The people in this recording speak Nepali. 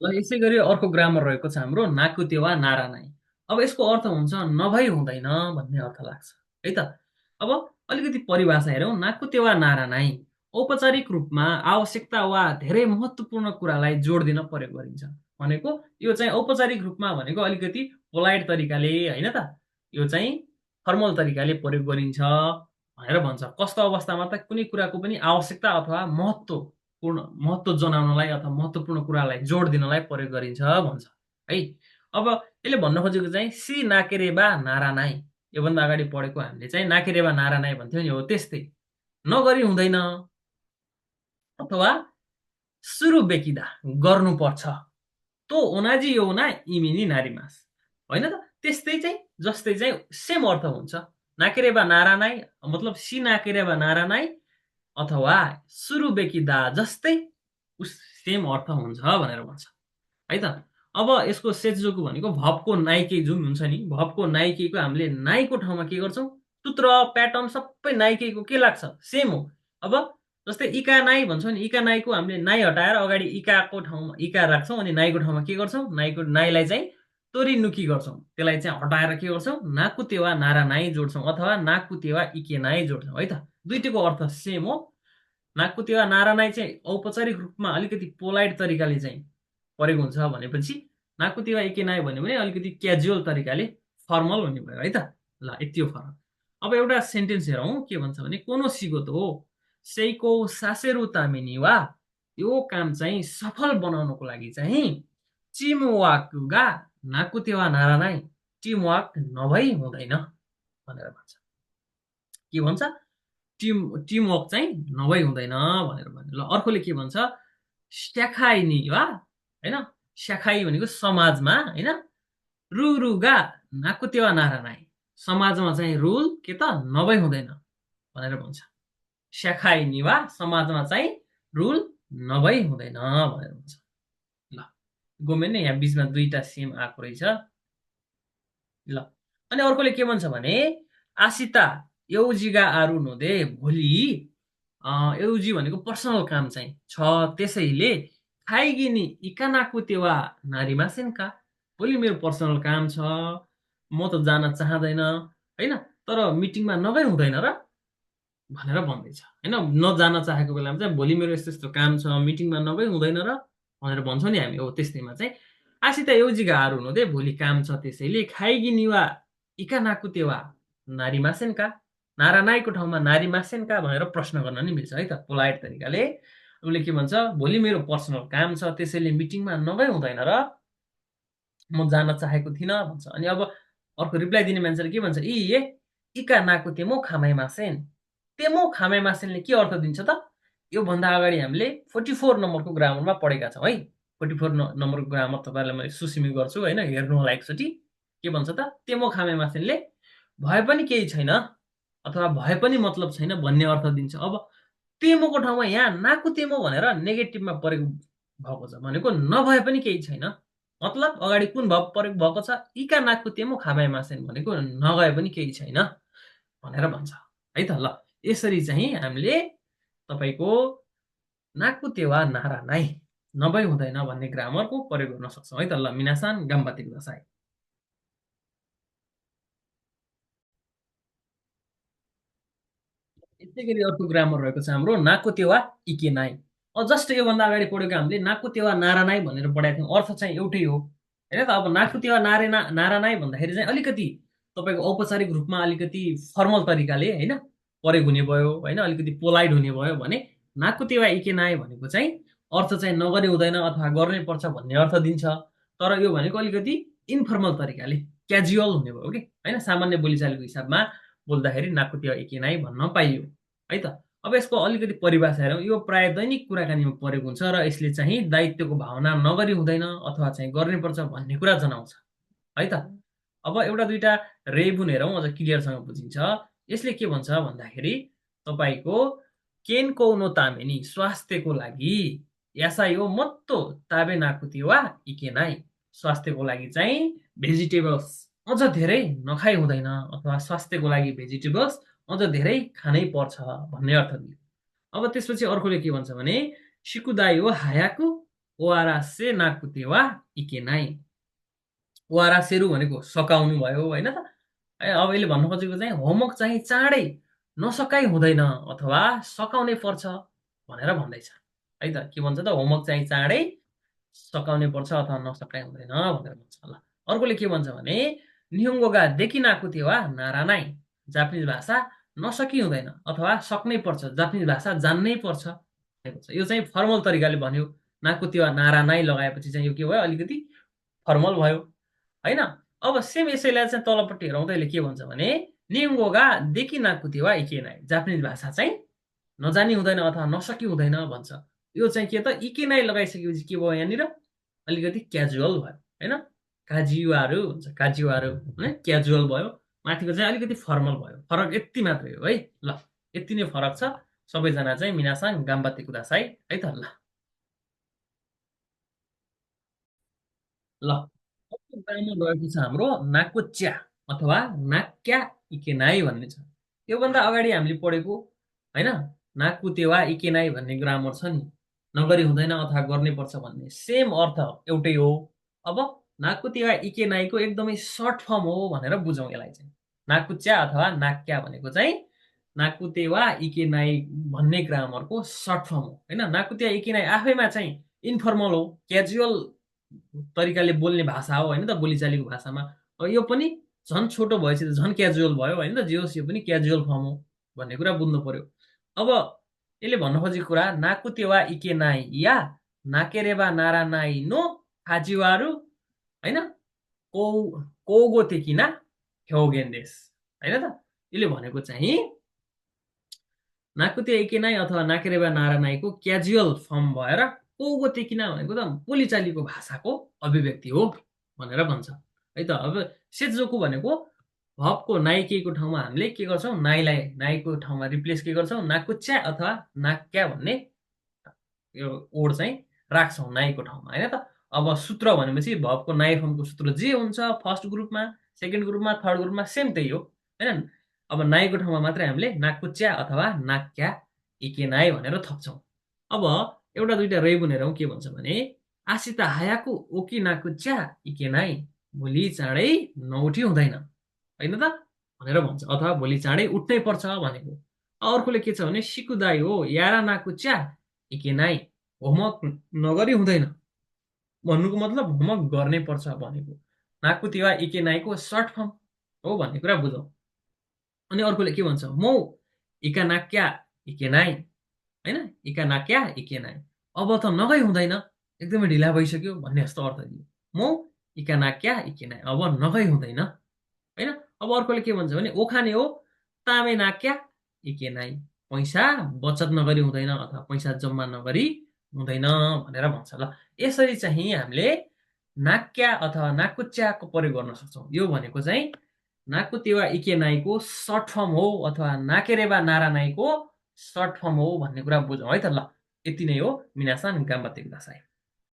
ल यसै गरी अर्को ग्रामर रहेको छ हाम्रो नाकुतेवा नारा नाइ। अब यसको अर्थ हुन्छ नभई हुँदैन भन्ने अर्थ लाग्छ है त। अब अलिकति परिभाषा हेरौँ। नाकुतेवा नारा नाइ औपचारिक रूपमा आवश्यकता वा धेरै महत्त्वपूर्ण कुरालाई जोड दिन प्रयोग गरिन्छ। भनेको यो चाहिँ औपचारिक रूपमा भनेको अलिकति पोलाइट तरिकाले होइन त, यो चाहिँ फर्मल तरिकाले प्रयोग गरिन्छ भनेर भन्छ। कस्तो अवस्थामा त कुनै कुराको पनि आवश्यकता अथवा महत्त्व जनाउनलाई अथवा महत्त्वपूर्ण कुरालाई जोड दिनलाई प्रयोग गरिन्छ भन्छ है। अब यसले भन्न खोजेको चाहिँ सी नाकेरेबा नारा नाइ। योभन्दा अगाडि पढेको हामीले चाहिँ नाकेरेबा नारा नाइ भन्थ्यौँ नि, हो त्यस्तै। नगरी हुँदैन अथवा सुरु बेकिदा गर्नुपर्छ। तो ओनाजी यौना इमिनी नारीमास होइन त, त्यस्तै चाहिँ जस्तै चाहिँ सेम अर्थ हुन्छ। नाकेरेबा नारा नाइ मतलब सी नाकेरेबा नारा नाइ अथवा सुरु बेकिदा जस्तै सेम अर्थ हुन्छ भनेर भन्छ है त। अब यसको सेजोको भनेको भबको नाइके जुन हुन्छ नि, भबको नाइकेको हामीले नाइको ठाउँमा के गर्छौँ, सूत्र प्याटर्न सबै नाइकेको के लाग्छ, सेम हो। अब जस्तै इका नाइ भन्छौँ नि, इका नाइको हामीले नाइ हटाएर अगाडि इकाको ठाउँमा इका राख्छौँ अनि नाइको ठाउँमा के गर्छौँ, नाइलाई चाहिँ तोरीनुकी गर्छौँ, त्यसलाई चाहिँ हटाएर के गर्छौँ नाकुतेवा नारा नाइ जोड्छौँ अथवा नाकुतेवा इके नाइ जोड्छौँ है त। दुईटैको अर्थ सेम हो। नाकुतेवा नारा नाइ चाहिँ औपचारिक रूपमा अलिकति पोलाइट तरिकाले चाहिँ प्रयोग हुन्छ भनेपछि नाकुतेवा इके नाइ भन्यो भने अलिकति क्याजुअल तरिकाले फर्मल हुने भयो है त। ल यति हो फरक। अब एउटा सेन्टेन्स हेरौँ के भन्छ भने कोनो सिगोतो सेइको सासेरु तामिनी वा यो काम चाहिँ सफल बनाउनको लागि चाहिँ टिमवार्कगा नाकुतेवा नारा नाइ टिमवार्क नभई हुँदैन भनेर भन्छ। के भन्छ, टिमवर्क चाहिँ नभई हुँदैन भनेर भन्छ। ल अर्कोले के भन्छ, स्याखाइनी वा होइन, स्याखाइ भनेको समाजमा होइन, रुरुगा नाकुतेवा नारा नाइ समाजमा चाहिँ रुल के त नभई हुँदैन भनेर भन्छ। स्याखाइनी वा समाजमा चाहिँ रुल नभई हुँदैन भनेर भन्छ। ल गोमेन यहाँ बिचमा दुईटा सेम आएको रहेछ। ल अनि अर्कोले के भन्छ भने आसिता एउजीगा आरु नोदे भोलि एउजी भनेको पर्सनल काम चाहिँ छ, त्यसैले खाइगिनी इकानाको तेवा नारीमासेनका भोलि मेरो पर्सनल काम छ, म त जान चाहँदैन होइन, तर मिटिङमा नभई हुँदैन र भनेर भन्दैछ होइन। नजान चाहेको बेलामा चाहिँ भोलि मेरो यस्तो यस्तो काम छ मिटिङमा नभई हुँदैन र भनेर भन्छौँ नि हामी। हो त्यस्तैमा चाहिँ आसिता एउजीगा आरु नोदे भोलि काम छ, त्यसैले खाइगिनी वा इकानाको तेवा नारीमासेनका नारा नाइको ठाउँमा नारी मासेनका भनेर प्रश्न गर्न नि मिल्छ है त पोलाइट तरिकाले। उसले के भन्छ, भोलि मेरो पर्सनल काम छ त्यसैले मिटिङमा नभई हुँदैन र म जान चाहेको थिइनँ भन्छ। अनि अब अर्को रिप्लाई दिने मान्छेले के भन्छ, ए इका नाको तेमो खामाइ मासेन। तेमो खामाइ मासेनले के अर्थ दिन्छ त, योभन्दा अगाडि हामीले 44 नम्बरको ग्रामरमा पढेका छौँ है। 44 नम्बरको ग्रामर तपाईँहरूलाई मैले सुसिमी गर्छु होइन, हेर्नु होला एकचोटि। के भन्छ त, तेमो खामाइ मासेनले भए पनि केही छैन अथवा भए पनि मतलब छैन भन्ने अर्थ दिन्छ। अब तेमोको ठाउँमा यहाँ नाकु तेमो भनेर नेगेटिभमा प्रयोग भएको छ, भनेको नभए पनि केही छैन मतलब अगाडि कुन भाव प्रयोग भएको छ, इका नाकु तेमो खामाइ मासेन भनेको नगए पनि केही छैन भनेर भन्छ है त। ल यसरी चाहिँ हामीले तपाईँको नाकु तेवा नारा नाइ नभई हुँदैन भन्ने ग्रामरको प्रयोग गर्न सक्छौँ है त। ल मिनासान गाम्बाते कुदासाई। यसै गरी अर्को ग्रामर रहेको छ हाम्रो नाकुतेवा इके नाइ। जस्ट योभन्दा अगाडि पढेको हामीले नाकुतेवा नारा नाइ भनेर पढाएको थियौँ, अर्थ चाहिँ एउटै हो होइन त। अब नाकुतेवा नारा नाइ भन्दाखेरि चाहिँ अलिकति तपाईँको औपचारिक रूपमा अलिकति फर्मल तरिकाले होइन प्रयोग हुने भयो होइन, अलिकति पोलाइट हुने भयो भने नाकुतेवा इके नाइ भनेको चाहिँ अर्थ चाहिँ नगरे हुँदैन अथवा गर्नै पर्छ भन्ने अर्थ दिन्छ। तर यो भनेको अलिकति इन्फर्मल तरिकाले क्याजुअल हुने भयो कि होइन, सामान्य बोलीचालीको हिसाबमा बोल्दाखेरि नाकुतेवा इके नाइ भन्न पाइयो है त। अब यसको अलिकति परिभाषा हेरौँ। यो प्राय दैनिक कुराकानीमा प्रयोग हुन्छ र यसले चाहिँ दायित्वको भावना नगरी हुँदैन अथवा चाहिँ गर्नुपर्छ भन्ने कुरा जनाउँछ है त। अब एउटा दुईटा रेबुन हेरौँ अझ क्लियरसँग बुझिन्छ। यसले के भन्छ भन्दाखेरि तपाईँको केनको नो तामेनी स्वास्थ्यको लागि यासायो मत्तो ताबे नाकुतेवा इके नाइ स्वास्थ्यको लागि चाहिँ भेजिटेबल्स अझ धेरै नखाइ हुँदैन अथवा स्वास्थ्यको लागि भेजिटेबल्स अझ धेरै खानै पर्छ भन्ने अर्थ दियो। अब त्यसपछि अर्कोले के भन्छ भने सिकुदायो हायाकु ओआरासे नाकुतेवा इकेनाई। ओआरासेरु भनेको सकाउनु भयो होइन त। अब यसले भन्नु खोजेको चाहिँ होमवर्क चाहिँ चाँडै नसकाइ हुँदैन अथवा सकाउनै पर्छ भनेर भन्दैछ है त। के भन्छ त, होमवर्क चाहिँ चाँडै सकाउनै पर्छ अथवा नसकाइ हुँदैन भनेर भन्छ। ल अर्कोले के भन्छ भने निहुङ्गोगा देखि नाकुते वा नारानाई। जापानिज भाषा नसकी हुँदैन अथवा सक्नै पर्छ, जापानिज भाषा जान्नै पर्छ। यो चाहिँ फर्मल तरिकाले भन्यो। नाकुते वा नारानाई लगाएपछि चाहिँ यो के भयो, अलिकति फर्मल भयो होइन। अब सेम यसैलाई चाहिँ तलपट्टि हेरौँ त। यसले के भन्छ भने निहुङ्गोगा देखि नाकुते वा इकेनाई। जापानिज भाषा चाहिँ नजानी हुँदैन अथवा नसकी हुँदैन भन्छ। यो चाहिँ के त, इकेनाई लगाइसकेपछि के भयो, यहाँनिर अलिकति क्याजुअल भयो होइन। काजिवारु हुन्छ, काजिवारु होइन, क्याजुअल भयो। माथिको चाहिँ अलिकति फर्मल भयो। फरक यति मात्रै हो है। ल यति नै फरक छ। सबैजना चाहिँ मिनासाङ गाम्बाते कुदासाई है त। ल ल ग्रामर रहेको छ हाम्रो नाकोच्या अथवा नाक्या इकेनाई भन्ने छ। योभन्दा अगाडि हामीले पढेको होइन नाकुतेवा इकेनाई भन्ने ग्रामर छ नि, नगरी हुँदैन अथवा गर्नै पर्छ भन्ने सेम अर्थ एउटै हो। अब नाकुतेवा इकेनाईको एकदमै सर्ट फर्म हो भनेर बुझौँ यसलाई चाहिँ। नाकुच्या अथवा नाक्या भनेको चाहिँ नाकुतेवा इकेनाई भन्ने ग्रामरको सर्ट फर्म हो होइन। नाकुतेवा इकेनाई आफैमा चाहिँ इन्फर्मल हो, क्याजुअल तरिकाले बोल्ने भाषा हो होइन त, बोलीचालीको भाषामा। यो पनि झन् छोटो भएपछि त झन् क्याजुअल भयो होइन त। जे होस् यो पनि क्याजुअल फर्म हो भन्ने कुरा बुझ्नु पर्यो। अब यसले भन्न खोजेको कुरा नाकुतेवा इकेनाई या नाकेरेबा नारानाई नो हाजिवारु होइन, कोगो तेकिना ह्योगेन देश होइन त। यसले भनेको चाहिँ नाकुते इकेनाई अथवा नाकेरेबा नारानाईको क्याजुअल फर्म भएर कोगो तेकिना भनेको त बोलीचालीको भाषाको अभिव्यक्ति हो भनेर भन्छ है त। अब सेजोको भनेको भबको नाइकेको ठाउँमा हामीले के गर्छौँ, नाइलाई नाइको ठाउँमा रिप्लेस के गर्छौँ, नाकुच्या अथवा नाक्या भन्ने यो ओड चाहिँ राख्छौँ नाइको ठाउँमा होइन त। अब सूत्र भनेपछि भबको नाइ फर्मको सूत्र जे हुन्छ फर्स्ट ग्रुपमा, सेकेन्ड ग्रुपमा, थर्ड ग्रुपमा सेम त्यही हो होइन। अब नाइको ठाउँमा मात्रै हामीले नाकुच्या अथवा नाक्या इकेनाई भनेर थप्छौँ। अब एउटा दुइटा रैबुन हेरौँ के भन्छ भने आसिता हायाकु ओकी नाकुच्या इकेनाई। भोलि चाँडै नउठी हुँदैन होइन त भनेर भन्छ, अथवा भोलि चाँडै उठ्नै पर्छ भनेको। अर्कोले के छ भने सिकुदाई हो यारा नाकुच्या इकेनाई। होमवर्क नगरी हुँदैन भन्नुको मतलब होमवर्क गर्नै पर्छ भनेको। नाकुतेवा इकेनाईको सर्ट फर्म हो भन्ने कुरा बुझौँ। अनि अर्कोले के भन्छ मौ इकानाक्या इकेनाई होइन, इकानाक्या इकेनाई। अब त नगई हुँदैन, एकदमै ढिला भइसक्यो भन्ने जस्तो अर्थ दियो। मौ इकानाक्या इकेनाई, अब नगई हुँदैन होइन। अब अर्कोले के भन्छ भने ओखाने हो तामे नाक्या इकेनाई। पैसा बचत नगरी हुँदैन अथवा पैसा जम्मा नगरी हुँदैन भनेर भन्छ। ल यसरी चाहिँ हामीले नाक्या अथवा नाकुच्याको प्रयोग गर्न सक्छौँ। यो भनेको चाहिँ नाकुतेवा इकेनाईको सर्ट फर्म हो अथवा नाकेरेबा नारानाईको सर्ट फर्म हो भन्ने कुरा बुझौँ है त। ल यति नै हो मिनासान गाम्बाते कुदासाई।